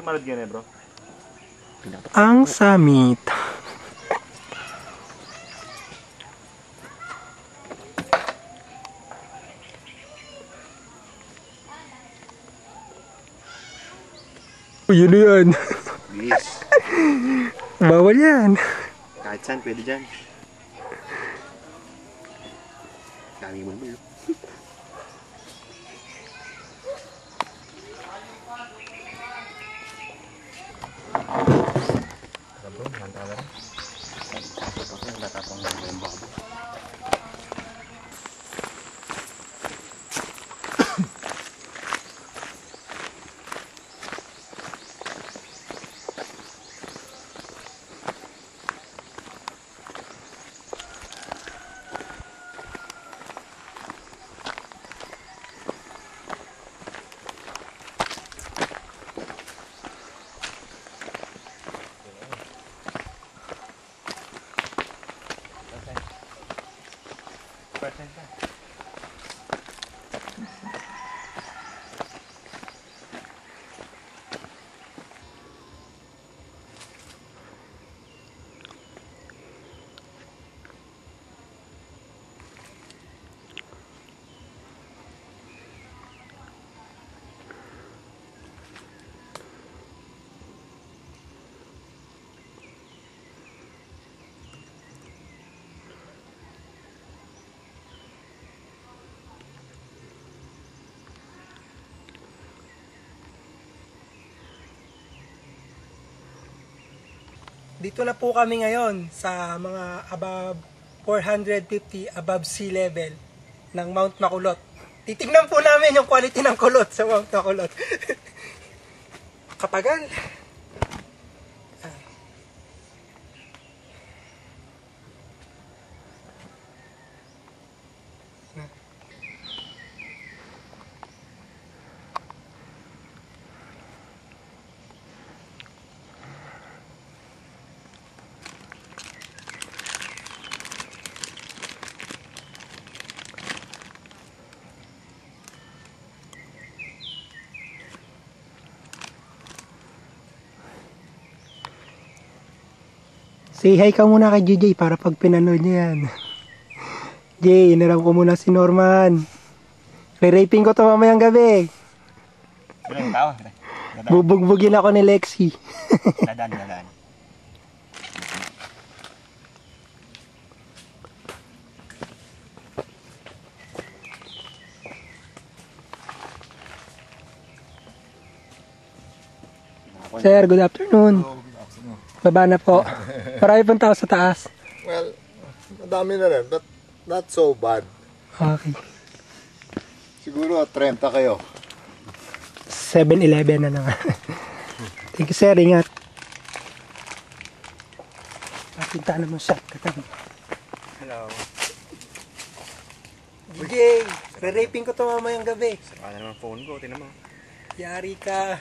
marad yan bro. Ang summit. Yun na yan. Yes. Bawal yan. Kahit saan, pwede dyan. Dami mo naman. Bro, handa na rin. Tapos yung natapang na yung babo. Dito na po kami ngayon sa mga above 450 above sea level ng Mount Makulot. Titignan po namin yung quality ng kulot sa Mount Makulot. Kapagal. Say hi ka muna kay JJ para pag pinanood niya yan. Jay, inarap ko muna si Norman. Re-raping ko to mamayang gabi. Bilang tao. Bubugbugin ako ni Lexi. Dadaan. Sir, good afternoon. Baba na po. Marami pong tao sa taas. Well, madami na rin, but not so bad. Okay. Siguro 30 kayo. 7-11 na lang. Thank you, sir. Ingat. Mapunta naman siya. Katabi. Hello. Jay, re-raping ko to mamayang gabi. Saka na naman phone ko, tinan mo. Yari ka.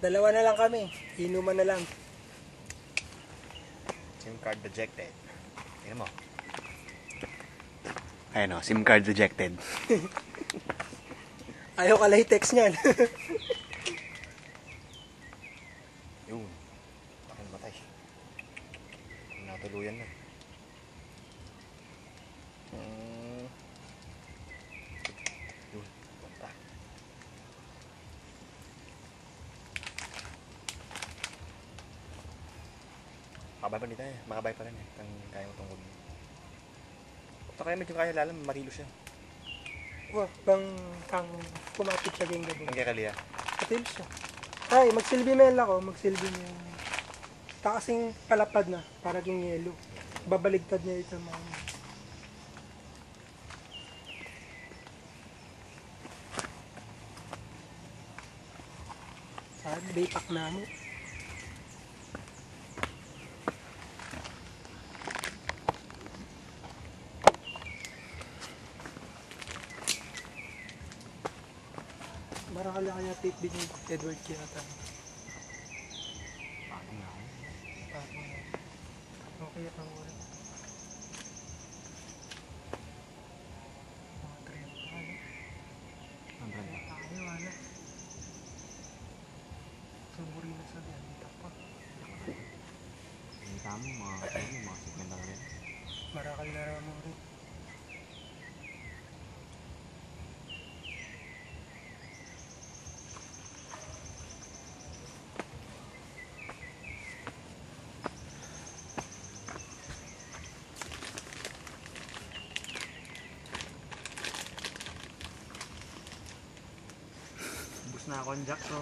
Dalawa na lang kami. Inuman na lang. SIM card rejected. Tingnan mo. Ayun o, SIM card rejected. Ayaw ka latex niyan. Yun. Bakit matay? Natuluyan na. Yun. Punta. Makabay pa dito eh. Makabay pa rin eh. Kaya mo tungkol. Ito kaya medyo kaya lalam. Marilo siya. Wah, bang kang kumapit siya geng gabi. Ang kaya kaliya. Patil siya. Ay, magsilbi mel ako. Magsilbi niya. Takasing palapad na. Para yung yelo. Babaligtad niya ito mga. Saan? Baypak na mo. Marakala kaya tape din yung Edward Kiyata. Okay, ang oras. Mga 30 ano? Ang brand ba? Wala. Hindi tama, mga segmenta ka rin. Marakal na raw mo rin. Bus na ako ang jack ko.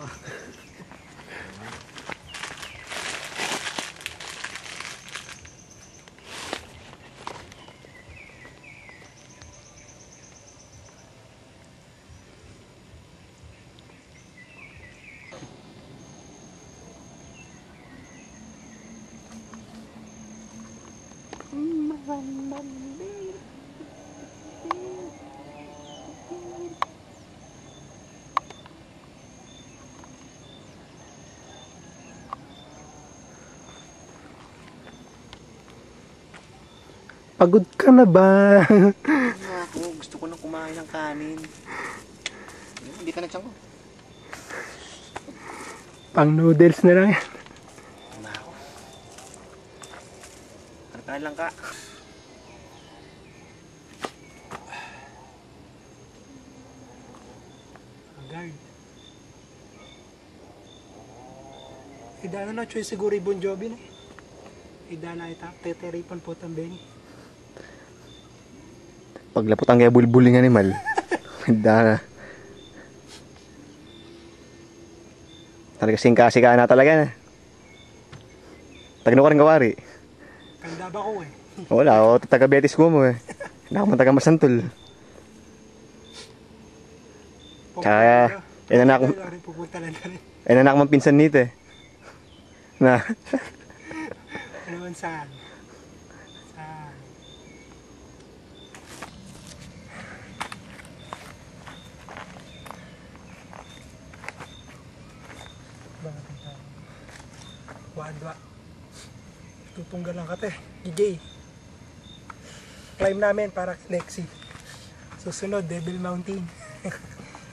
Pagod ka na ba? Ako, gusto ko nang kumain ng kanin. Hindi ka na tiyan ko. Pang noodles na lang yan. Ano ako? Kain lang ka. Agad. Idana na choy siguro Bon Jovi na. Idana ita teteripan po tambeng. Paglapot ang kaya bulbuling animal. Dana. Talaga singka-sika na talaga na. Tagno ka rin kawari. Kanda ba ko eh? Wala, ako taga Betis ko mo eh. Hindi ako taga Masantol. Kaya, pupunta lang na rin. inanak mong pinsan nito eh. Na, Ano man saan? Saan? Bakit ang tawag? Wadwa. Tutunggal lang ka te. DJ. Climb namin para kay Lexi. Susunod, Devil Mountain.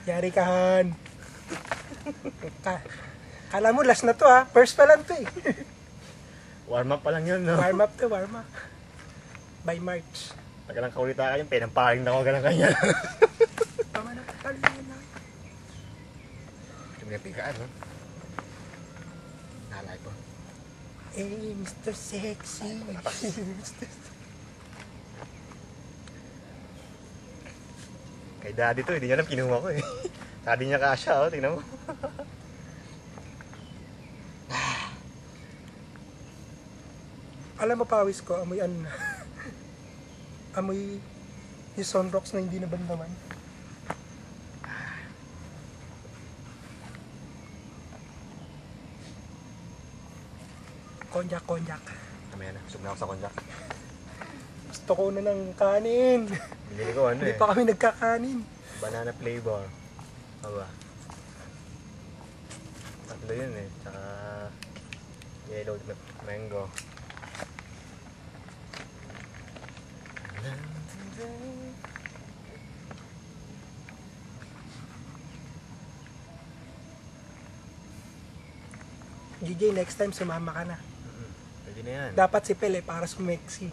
Yari ka, Han. Kala mo, last na to ha. First pa lang to eh. warm up pa lang yun, no? Warm up to, warm up. By March. Taga lang kaulita kayo, pinamparing na ako galang kanya. Tama na, kalingin na. Ito may pikaan, no? Nalay po. Eh, Mr. Sexy. Kay daddy to, hindi niya alam kinuha ko eh. Sabi niya kasha, oh, tingnan mo. Alam mo, pawis ko, amoy ano na. Amoy yung sunrocks na hindi nabandaman. Konyak, konyak. Kamaya na, busog na ako sa konjak. Gusto ko na ng kanin. Binili ko ano Hindi eh. pa kami nagkakanin. Banana flavor. Aba. Tatlo yun eh. Tsaka yellow mango. GJ, next time sumama ka na. Pwede na yan. Dapat si Pele para sumexy.